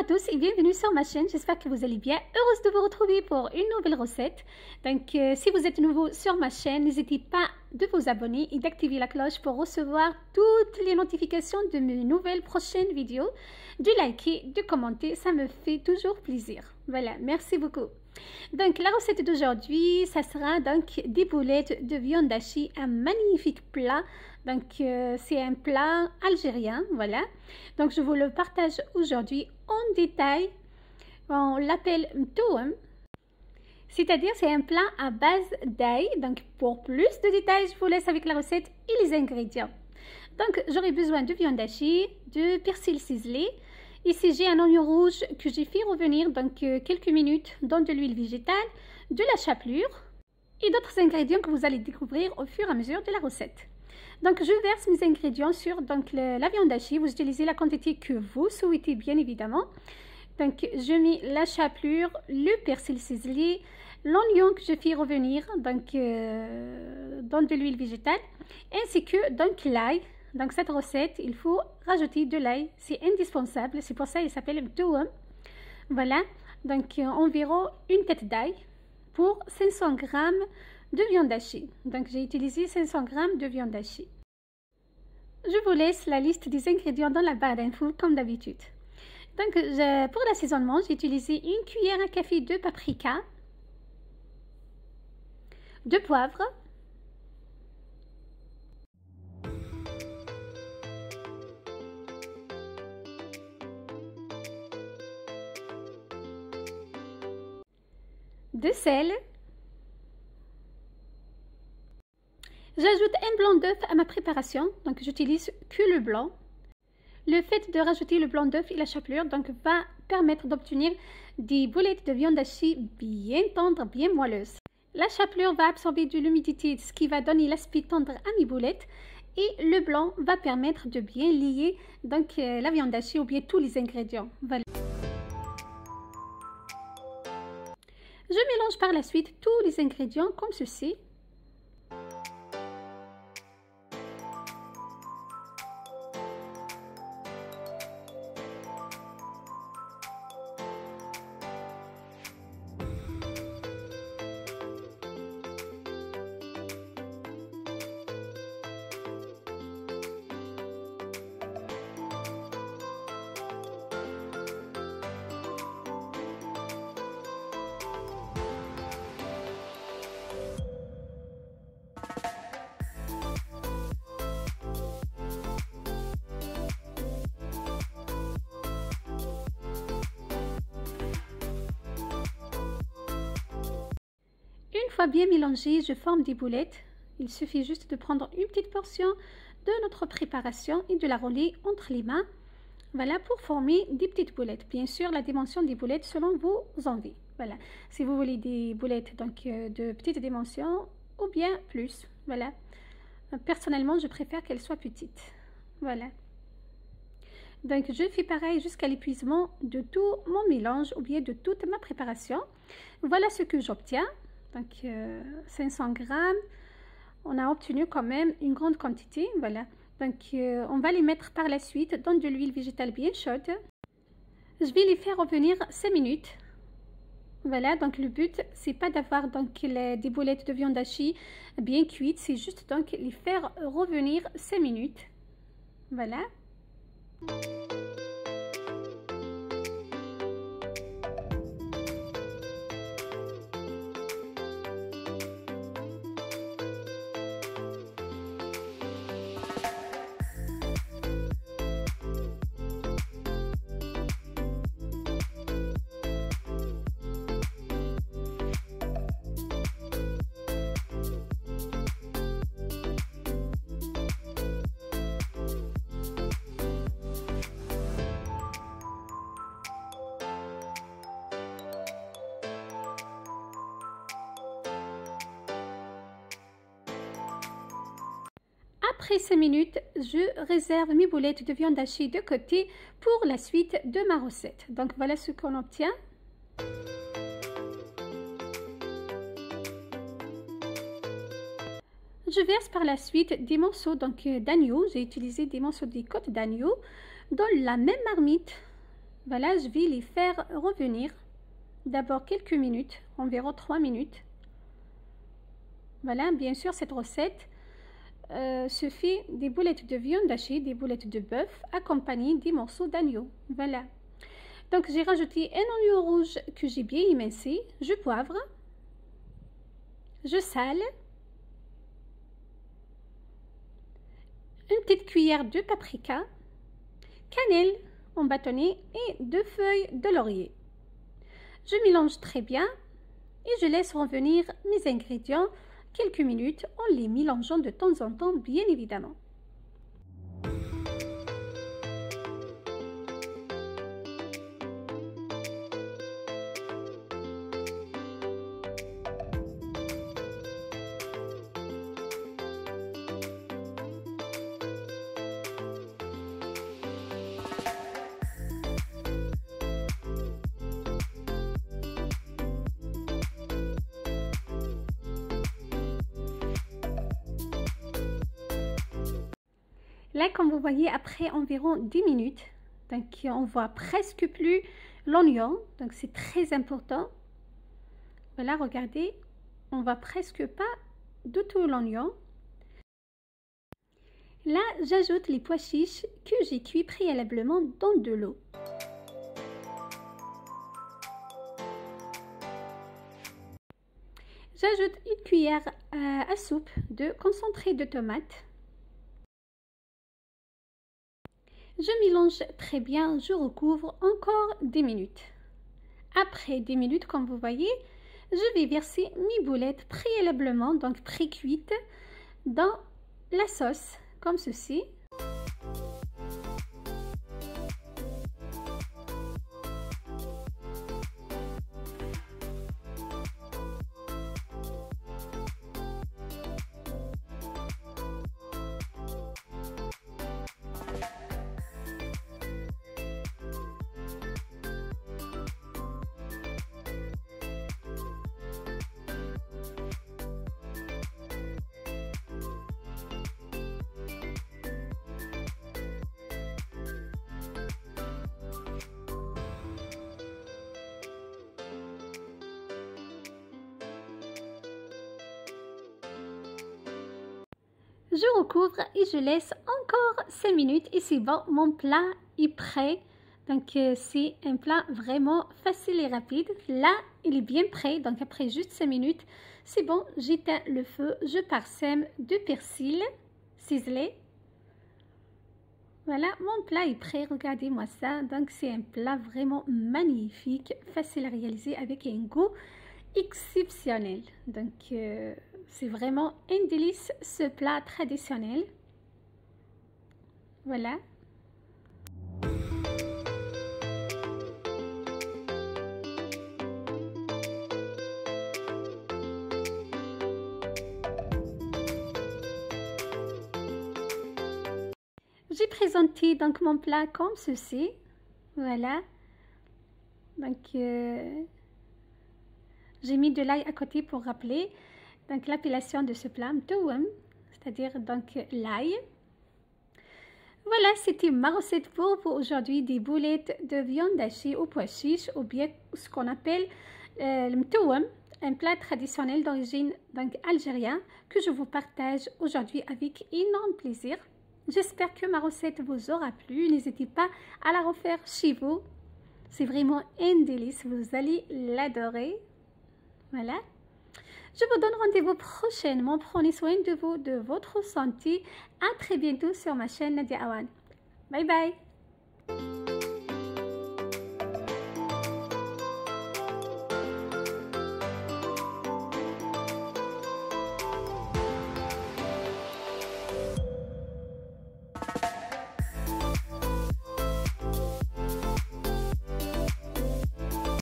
à tous et bienvenue sur ma chaîne, j'espère que vous allez bien, heureuse de vous retrouver pour une nouvelle recette. Donc si vous êtes nouveau sur ma chaîne, n'hésitez pas de vous abonner et d'activer la cloche pour recevoir toutes les notifications de mes nouvelles prochaines vidéos, de liker, de commenter, ça me fait toujours plaisir. Voilà, merci beaucoup. Donc la recette d'aujourd'hui, ça sera donc des boulettes de viande hachée, un magnifique plat. Donc c'est un plat algérien, voilà. Donc je vous le partage aujourd'hui en détail. On l'appelle mtoum, c'est-à-dire c'est un plat à base d'ail. Donc pour plus de détails, je vous laisse avec la recette et les ingrédients. Donc j'aurai besoin de viande hachée, de persil ciselé. Ici, j'ai un oignon rouge que j'ai fait revenir donc quelques minutes dans de l'huile végétale, de la chapelure et d'autres ingrédients que vous allez découvrir au fur et à mesure de la recette. Donc, je verse mes ingrédients sur donc, la viande hachée. Vous utilisez la quantité que vous souhaitez, bien évidemment. Donc, je mets la chapelure, le persil ciselé, l'oignon que je fais revenir donc, dans de l'huile végétale, ainsi que donc l'ail. Donc cette recette, il faut rajouter de l'ail, c'est indispensable, c'est pour ça qu'il s'appelle mtoum. Voilà, donc environ une tête d'ail pour 500 g de viande hachée. Donc j'ai utilisé 500 g de viande hachée. Je vous laisse la liste des ingrédients dans la barre d'infos comme d'habitude. Donc pour l'assaisonnement, j'ai utilisé une cuillère à café de paprika, de poivre, de sel. J'ajoute un blanc d'œuf à ma préparation, donc j'utilise que le blanc. Le fait de rajouter le blanc d'œuf et la chapelure donc va permettre d'obtenir des boulettes de viande hachée bien tendres, bien moelleuses. La chapelure va absorber de l'humidité, ce qui va donner l'aspect tendre à mes boulettes, et le blanc va permettre de bien lier donc la viande hachée ou bien tous les ingrédients. Voilà. Je mélange par la suite tous les ingrédients comme ceci. Une fois bien mélangé, je forme des boulettes. Il suffit juste de prendre une petite portion de notre préparation et de la rouler entre les mains. Voilà, pour former des petites boulettes. Bien sûr, la dimension des boulettes selon vos envies. Voilà, si vous voulez des boulettes donc de petites dimensions ou bien plus. Voilà, personnellement, je préfère qu'elles soient petites. Voilà. Donc, je fais pareil jusqu'à l'épuisement de tout mon mélange ou bien de toute ma préparation. Voilà ce que j'obtiens. Donc 500 g, on a obtenu quand même une grande quantité, voilà. Donc on va les mettre par la suite dans de l'huile végétale bien chaude. Je vais les faire revenir 5 minutes. Voilà, donc le but c'est pas d'avoir donc des boulettes de viande hachée bien cuites, c'est juste donc les faire revenir 5 minutes. Voilà. Après 5 minutes, je réserve mes boulettes de viande hachée de côté pour la suite de ma recette. Donc voilà ce qu'on obtient. Je verse par la suite des morceaux d'agneau. J'ai utilisé des morceaux des côtes d'agneau dans la même marmite. Voilà, je vais les faire revenir. D'abord quelques minutes, environ 3 minutes. Voilà, bien sûr, cette recette se fait des boulettes de viande hachée, des boulettes de bœuf, accompagnées des morceaux d'agneau. Voilà. Donc, j'ai rajouté un oignon rouge que j'ai bien émincé, je poivre, je sale, une petite cuillère de paprika, cannelle en bâtonnet et 2 feuilles de laurier. Je mélange très bien et je laisse revenir mes ingrédients quelques minutes en les mélangeant de temps en temps, bien évidemment. Là, comme vous voyez, après environ 10 minutes, donc on voit presque plus l'oignon, donc c'est très important. Voilà, regardez, on voit presque pas du tout l'oignon. Là, j'ajoute les pois chiches que j'ai cuits préalablement dans de l'eau. J'ajoute une cuillère à soupe de concentré de tomate. Je mélange très bien, je recouvre encore 10 minutes. Après 10 minutes, comme vous voyez, je vais verser mes boulettes préalablement, donc pré-cuites, dans la sauce, comme ceci. Je recouvre et je laisse encore 5 minutes et c'est bon, mon plat est prêt. Donc c'est un plat vraiment facile et rapide. Là, il est bien prêt, donc après juste 5 minutes, c'est bon, j'éteins le feu, je parsème de persil ciselé. Voilà, mon plat est prêt, regardez-moi ça. Donc c'est un plat vraiment magnifique, facile à réaliser avec un goût exceptionnel. Donc c'est vraiment un délice ce plat traditionnel. Voilà. J'ai présenté donc mon plat comme ceci. Voilà. Donc j'ai mis de l'ail à côté pour rappeler donc l'appellation de ce plat, mtouem, c'est-à-dire donc l'ail. Voilà, c'était ma recette pour vous aujourd'hui, des boulettes de viande hachée aux pois chiches ou bien ce qu'on appelle le mtouem, un plat traditionnel d'origine donc algérien que je vous partage aujourd'hui avec énorme plaisir. J'espère que ma recette vous aura plu. N'hésitez pas à la refaire chez vous. C'est vraiment un délice, vous allez l'adorer. Voilà. Je vous donne rendez-vous prochainement. Prenez soin de vous, de votre santé. À très bientôt sur ma chaîne Nadia Awan. Bye bye.